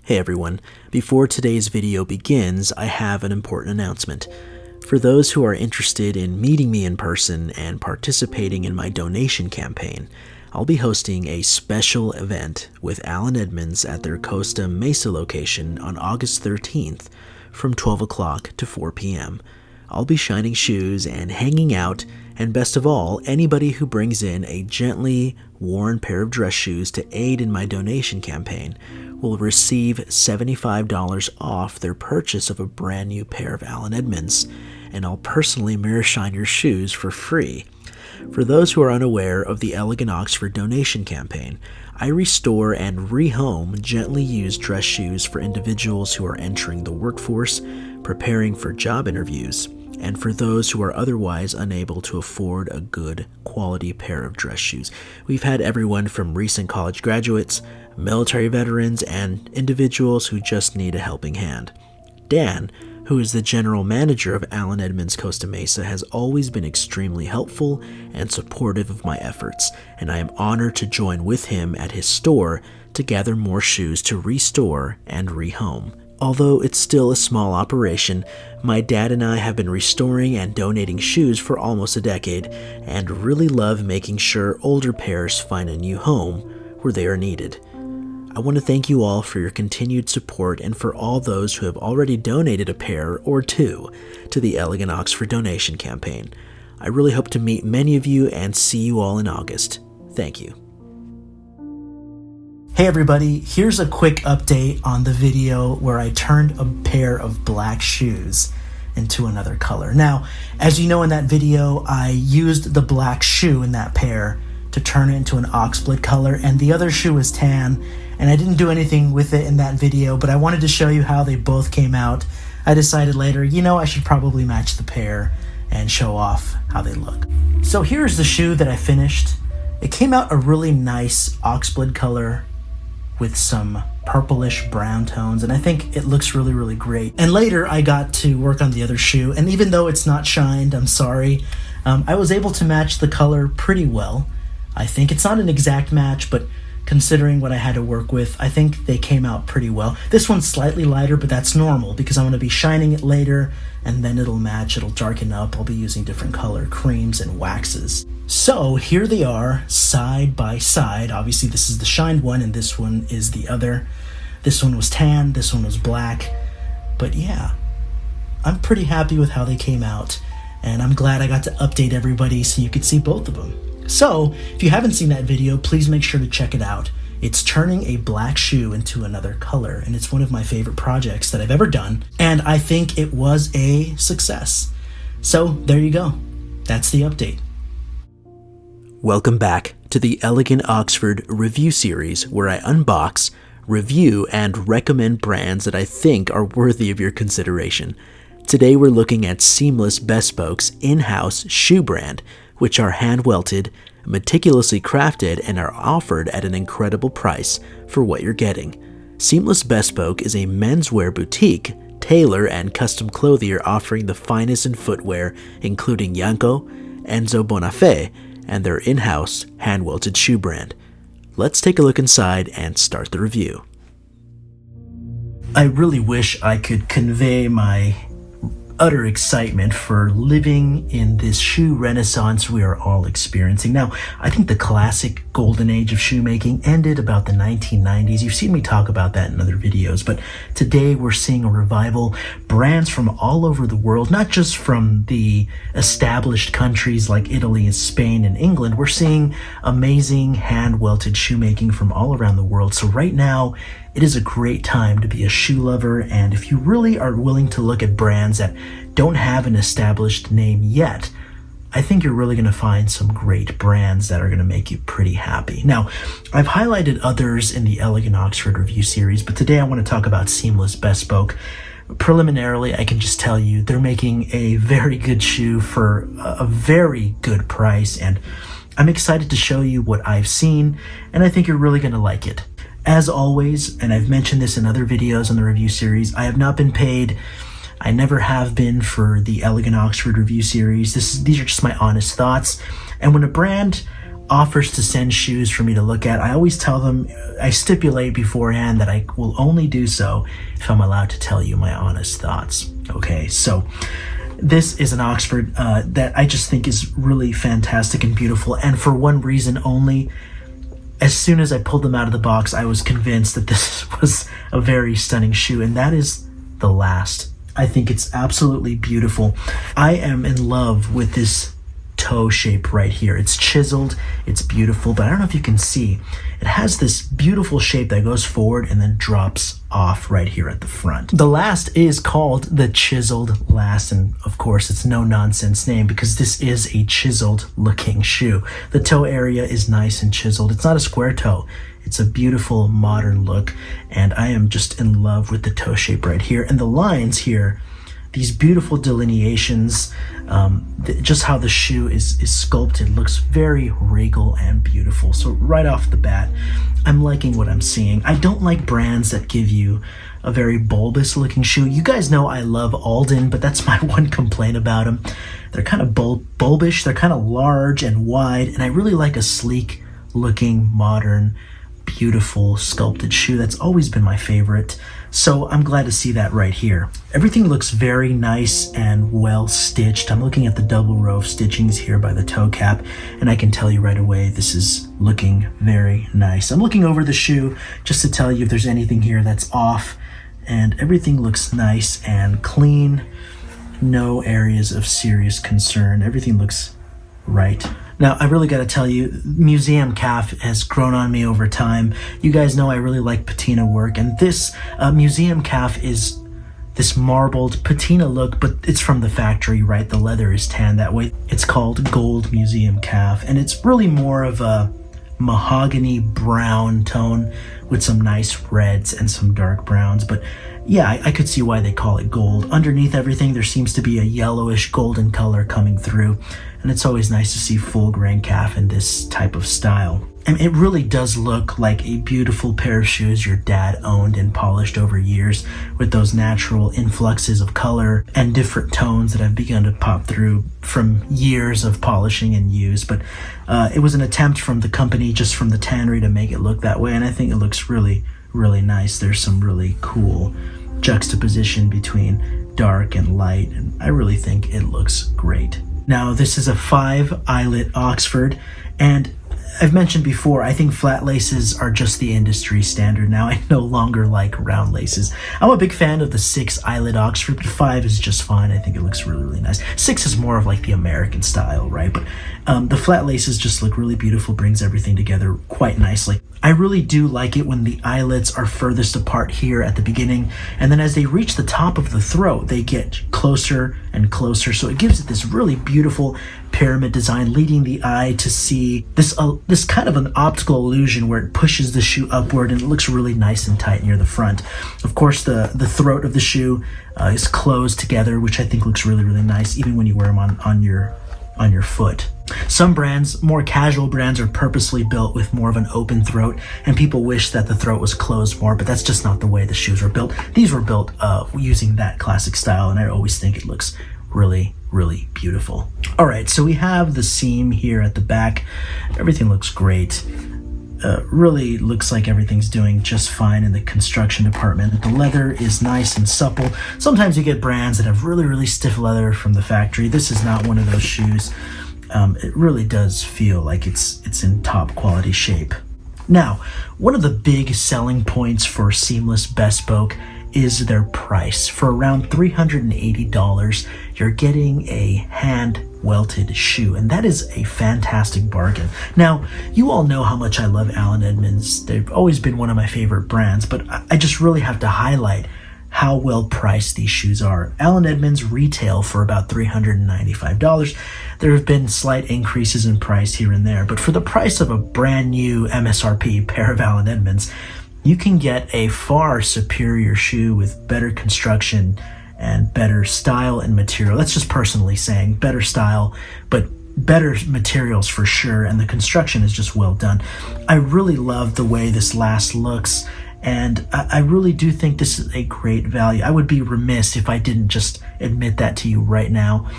Hey everyone, before today's video begins, I have an important announcement. For those who are interested in meeting me in person and participating in my donation campaign, I'll be hosting a special event with Alan Edmonds at their Costa Mesa location on August 13th from 12 o'clock to 4 p.m. I'll be shining shoes and hanging out, and best of all, anybody who brings in a gently worn pair of dress shoes to aid in my donation campaign will receive $75 off their purchase of a brand new pair of Alan Edmonds, and I'll personally mirror shine your shoes for free. For those who are unaware of the Elegant Oxford donation campaign, I restore and rehome gently used dress shoes for individuals who are entering the workforce, preparing for job interviews, and for those who are otherwise unable to afford a good quality pair of dress shoes. We've had everyone from recent college graduates, military veterans, and individuals who just need a helping hand. Dan, who is the general manager of Alan Edmonds Costa Mesa, has always been extremely helpful and supportive of my efforts, and I am honored to join with him at his store to gather more shoes to restore and rehome. Although it's still a small operation, my dad and I have been restoring and donating shoes for almost a decade and really love making sure older pairs find a new home where they are needed. I want to thank you all for your continued support and for all those who have already donated a pair or two to the Elegant Oxford donation campaign. I really hope to meet many of you and see you all in August. Thank you. Hey everybody, here's a quick update on the video where I turned a pair of black shoes into another color. Now, as you know, in that video, I used the black shoe in that pair to turn it into an ox-split color, and the other shoe was tan, and I didn't do anything with it in that video, but I wanted to show you how they both came out. I decided later, I should probably match the pair and show off how they look. So here's the shoe that I finished. It came out a really nice ox-split color with some purplish brown tones, and I think it looks really, really great. And later I got to work on the other shoe, and even though it's not shined, I'm sorry, I was able to match the color pretty well. I think it's not an exact match, but considering what I had to work with, I think they came out pretty well. This one's slightly lighter, but that's normal because I'm going to be shining it later, and then it'll match, it'll darken up. I'll be using different color creams and waxes. So here they are, side by side. Obviously this is the shined one, and this one is the other. This one was tan, this one was black. But yeah, I'm pretty happy with how they came out, and I'm glad I got to update everybody so you could see both of them. So, if you haven't seen that video, please make sure to check it out. It's turning a black shoe into another color, and it's one of my favorite projects that I've ever done, and I think it was a success. So, there you go. That's the update. Welcome back to the Elegant Oxford review series, where I unbox, review, and recommend brands that I think are worthy of your consideration. Today we're looking at Seamless Bespoke's in-house shoe brand, which are hand-welted, meticulously crafted, and are offered at an incredible price for what you're getting. Seamless Bespoke is a menswear boutique, tailor, and custom clothier offering the finest in footwear, including Yanko, Enzo Bonafé, and their in-house hand-welted shoe brand. Let's take a look inside and start the review. I really wish I could convey my utter excitement for living in this shoe renaissance we are all experiencing. Now, I think the classic golden age of shoemaking ended about the 1990s. You've seen me talk about that in other videos, but today we're seeing a revival. Brands from all over the world, not just from the established countries like Italy and Spain and England, we're seeing amazing hand-welted shoemaking from all around the world. So right now, it is a great time to be a shoe lover, and if you really are willing to look at brands that don't have an established name yet, I think you're really going to find some great brands that are going to make you pretty happy. Now, I've highlighted others in the Elegant Oxford review series, but today I want to talk about Seamless Bespoke. Preliminarily, I can just tell you they're making a very good shoe for a very good price, and I'm excited to show you what I've seen, and I think you're really going to like it. As always, and I've mentioned this in other videos on the review series, I have not been paid. I never have been for the Elegant Oxford review series. These are just my honest thoughts. And when a brand offers to send shoes for me to look at, I always tell them, I stipulate beforehand that I will only do so if I'm allowed to tell you my honest thoughts. Okay, so this is an Oxford that I just think is really fantastic and beautiful, and for one reason only. As soon as I pulled them out of the box, I was convinced that this was a very stunning shoe, and that is the last. I think it's absolutely beautiful. I am in love with this toe shape right here. It's chiseled, it's beautiful, but I don't know if you can see, it has this beautiful shape that goes forward and then drops off right here at the front. The last is called the Chiseled Last, and of course it's no nonsense name because this is a chiseled looking shoe. The toe area is nice and chiseled. It's not a square toe. It's a beautiful modern look, and I am just in love with the toe shape right here. And the lines here, these beautiful delineations, just how the shoe is sculpted, looks very regal and beautiful. So right off the bat, I'm liking what I'm seeing. I don't like brands that give you a very bulbous looking shoe. You guys know I love Alden, but that's my one complaint about them. They're kind of bulbish, they're kind of large and wide, and I really like a sleek looking, modern, beautiful sculpted shoe. That's always been my favorite, so I'm glad to see that right here. Everything looks very nice and well stitched. I'm looking at the double row of stitchings here by the toe cap, and I can tell you right away this is looking very nice. I'm looking over the shoe just to tell you if there's anything here that's off, and everything looks nice and clean. No areas of serious concern. Everything looks right. Now, I really got to tell you, museum calf has grown on me over time. You guys know I really like patina work, and this museum calf is this marbled patina look, but it's from the factory, right? The leather is tan that way. It's called gold museum calf, and it's really more of a mahogany brown tone with some nice reds and some dark browns. But yeah, I could see why they call it gold. Underneath everything, there seems to be a yellowish golden color coming through, and it's always nice to see full grain calf in this type of style. And it really does look like a beautiful pair of shoes your dad owned and polished over years, with those natural influxes of color and different tones that have begun to pop through from years of polishing and use. But it was an attempt from the company, just from the tannery, to make it look that way, and I think it looks really, really nice. There's some really cool juxtaposition between dark and light, and I really think it looks great. Now, this is a 5 eyelet Oxford, and I've mentioned before, I think flat laces are just the industry standard now. I no longer like round laces. I'm a big fan of the 6 eyelet Oxford, but 5 is just fine. I think it looks really, really nice. 6 is more of like the American style, right? But the flat laces just look really beautiful, brings everything together quite nicely. I really do like it when the eyelets are furthest apart here at the beginning, and then as they reach the top of the throat, they get closer and closer. So it gives it this really beautiful pyramid design, leading the eye to see this kind of an optical illusion where it pushes the shoe upward, and it looks really nice and tight near the front. Of course, the throat of the shoe is closed together, which I think looks really, really nice, even when you wear them on your foot. Some brands, more casual brands, are purposely built with more of an open throat, and people wish that the throat was closed more, but that's just not the way the shoes were built. These were built using that classic style, and I always think it looks really, really beautiful. All right, so we have the seam here at the back. Everything looks great. Really looks like everything's doing just fine in the construction department. The leather is nice and supple. Sometimes you get brands that have really, really stiff leather from the factory. This is not one of those shoes. It really does feel like it's in top quality shape. Now, one of the big selling points for Seamless Bespoke is their price. For around $380, you're getting a hand welted shoe, and that is a fantastic bargain. Now, you all know how much I love Allen Edmonds. They've always been one of my favorite brands, but I just really have to highlight how well priced these shoes are. Allen Edmonds retail for about $395. There have been slight increases in price here and there, but for the price of a brand new MSRP pair of Allen Edmonds, you can get a far superior shoe with better construction and better style and material. That's just personally saying better style, but better materials for sure, and the construction is just well done. I really love the way this last looks, and I really do think this is a great value. I would be remiss if I didn't just admit that to you right now.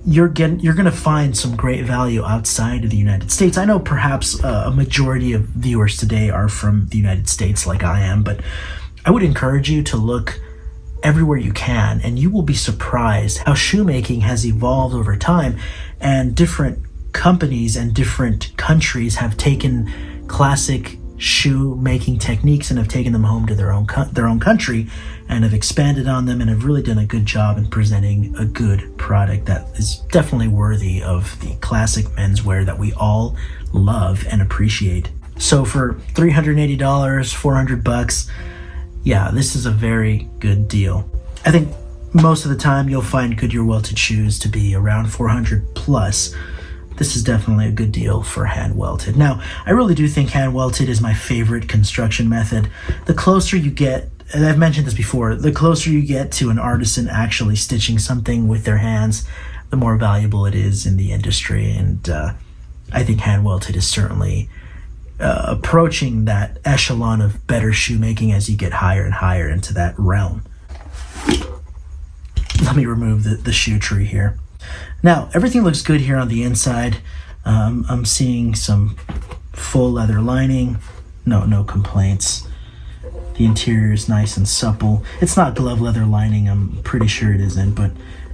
you're going to find some great value outside of the United States. I know perhaps a majority of viewers today are from the United States like I am, but I would encourage you to look everywhere you can, and you will be surprised how shoemaking has evolved over time, and different companies and different countries have taken classic shoemaking techniques and have taken them home to their own country and have expanded on them and have really done a good job in presenting a good product that is definitely worthy of the classic menswear that we all love and appreciate. So for $380, $400, yeah, this is a very good deal. I think most of the time you'll find Goodyear welted shoes to be around $400 plus. This is definitely a good deal for hand welted. Now, I really do think hand welted is my favorite construction method. The closer you get, and I've mentioned this before, the closer you get to an artisan actually stitching something with their hands, the more valuable it is in the industry. And I think hand welted is certainly approaching that echelon of better shoemaking as you get higher and higher into that realm. Let me remove the shoe tree here. Now, everything looks good here on the inside. I'm seeing some full leather lining. No complaints. The interior is nice and supple. It's not glove leather lining, I'm pretty sure it isn't, but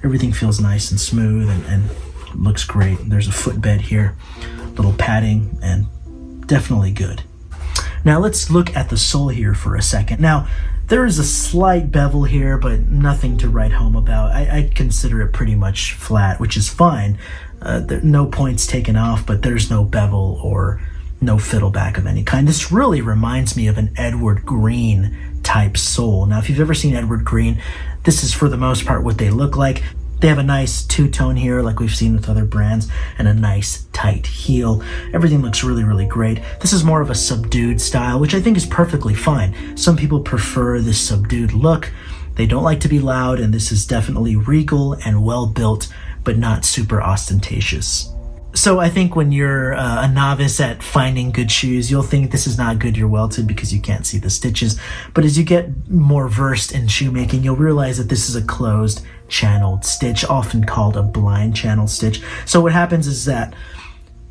everything feels nice and smooth and looks great. There's a footbed here, little padding, and definitely good. Now let's look at the sole here for a second. Now, there is a slight bevel here, but nothing to write home about. I'd consider it pretty much flat, which is fine. No points taken off, but there's no bevel or no fiddleback of any kind. This really reminds me of an Edward Green type sole. Now, if you've ever seen Edward Green, this is for the most part what they look like. They have a nice two-tone here like we've seen with other brands and a nice tight heel. Everything looks really, really great. This is more of a subdued style, which I think is perfectly fine. Some people prefer this subdued look. They don't like to be loud, and this is definitely regal and well-built, but not super ostentatious. So I think when you're a novice at finding good shoes, you'll think this is not Goodyear welted because you can't see the stitches. But as you get more versed in shoemaking, you'll realize that this is a closed channeled stitch, often called a blind channel stitch. So what happens is that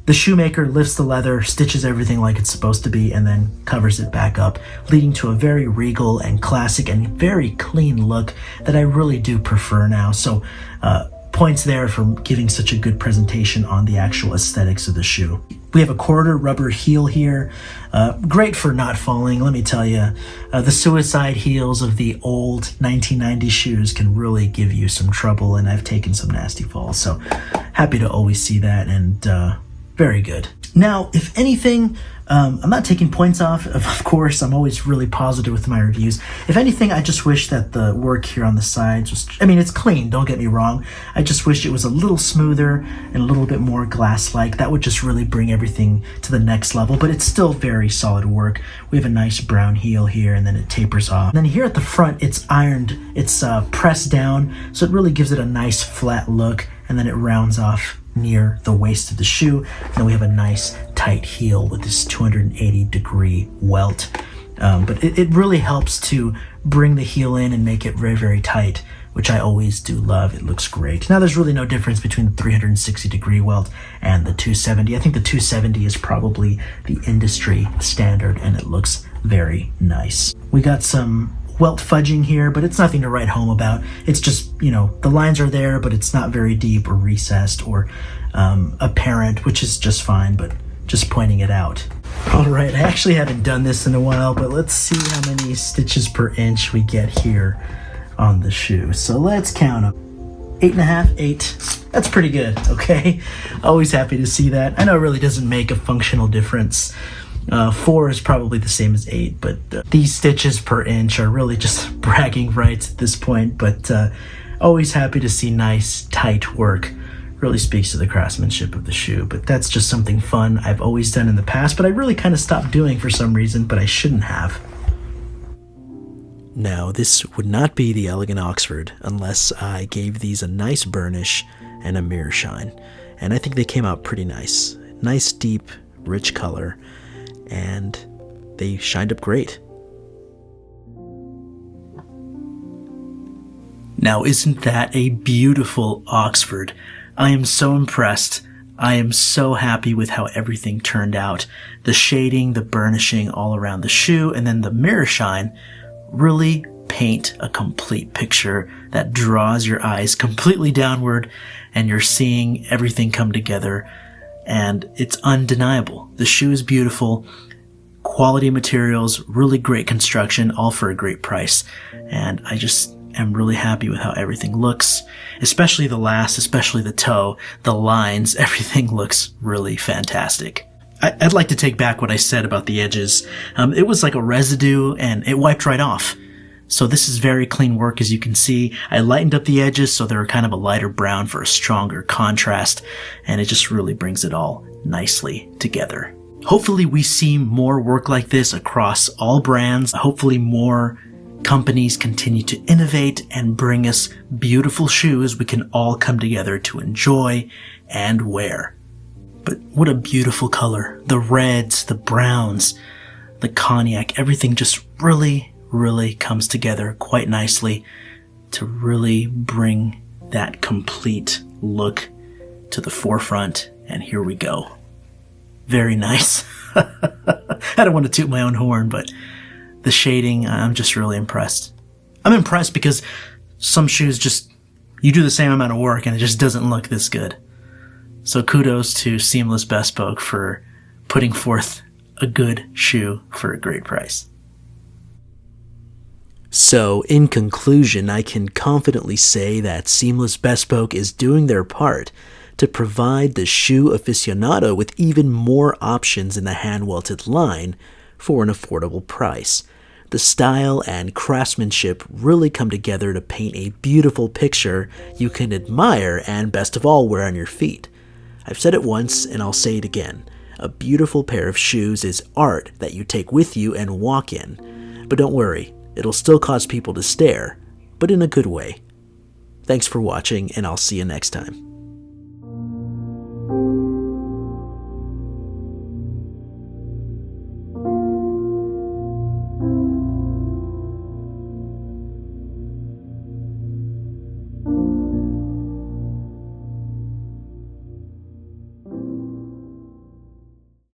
the shoemaker lifts the leather, stitches everything like it's supposed to be, and then covers it back up, leading to a very regal and classic and very clean look that I really do prefer now. So points there for giving such a good presentation on the actual aesthetics of the shoe. We have a quarter rubber heel here. Great for not falling, let me tell you. The suicide heels of the old 1990 shoes can really give you some trouble, and I've taken some nasty falls. So happy to always see that, and very good. Now, if anything, I'm not taking points off. Of course, I'm always really positive with my reviews. If anything, I just wish that the work here on the sides was, I mean, it's clean, don't get me wrong. I just wish it was a little smoother and a little bit more glass-like. That would just really bring everything to the next level, but it's still very solid work. We have a nice brown heel here, and then it tapers off. And then here at the front, it's ironed, it's pressed down, so it really gives it a nice flat look, and then it rounds off near the waist of the shoe. And then we have a nice tight heel with this 280-degree welt. But it really helps to bring the heel in and make it very, very tight, which I always do love. It looks great. Now, there's really no difference between the 360-degree welt and the 270. I think the 270 is probably the industry standard, and it looks very nice. We got some welt fudging here, but it's nothing to write home about. It's just, you know, the lines are there, but it's not very deep or recessed or apparent, which is just fine, but just pointing it out. All right, I actually haven't done this in a while, but let's see how many stitches per inch we get here on the shoe. So let's count them. 8.5, 8. That's pretty good, okay? Always happy to see that. I know it really doesn't make a functional difference. 4 is probably the same as 8, but these stitches per inch are really just bragging rights at this point, but always happy to see nice, tight work. Really speaks to the craftsmanship of the shoe, but that's just something fun I've always done in the past, but I really kind of stopped doing for some reason, but I shouldn't have. Now, this would not be the Elegant Oxford unless I gave these a nice burnish and a mirror shine, and I think they came out pretty nice. Nice, deep, rich color, and they shined up great. Now, isn't that a beautiful Oxford? I am so impressed. I am so happy with how everything turned out. The shading, the burnishing all around the shoe, and then the mirror shine really paint a complete picture that draws your eyes completely downward, and you're seeing everything come together, and it's undeniable. The shoe is beautiful, quality materials, really great construction, all for a great price, and I just am really happy with how everything looks, especially the toe, the lines, everything looks really fantastic. I'd like to take back what I said about the edges. It was like a residue and it wiped right off. So this is very clean work, as you can see. I lightened up the edges so they're kind of a lighter brown for a stronger contrast, and it just really brings it all nicely together. Hopefully we see more work like this across all brands. Hopefully more companies continue to innovate and bring us beautiful shoes we can all come together to enjoy and wear. But what a beautiful color. The reds, the browns, the cognac, everything just really comes together quite nicely to really bring that complete look to the forefront. And here we go. Very nice. I don't want to toot my own horn, but the shading, I'm just really impressed. I'm impressed because some shoes you do the same amount of work and it just doesn't look this good. So kudos to Seamless Bespoke for putting forth a good shoe for a great price. So, in conclusion, I can confidently say that Seamless Bespoke is doing their part to provide the shoe aficionado with even more options in the hand-welted line for an affordable price. The style and craftsmanship really come together to paint a beautiful picture you can admire and, best of all, wear on your feet. I've said it once and I'll say it again. A beautiful pair of shoes is art that you take with you and walk in. But don't worry, it'll still cause people to stare, but in a good way. Thanks for watching, and I'll see you next time.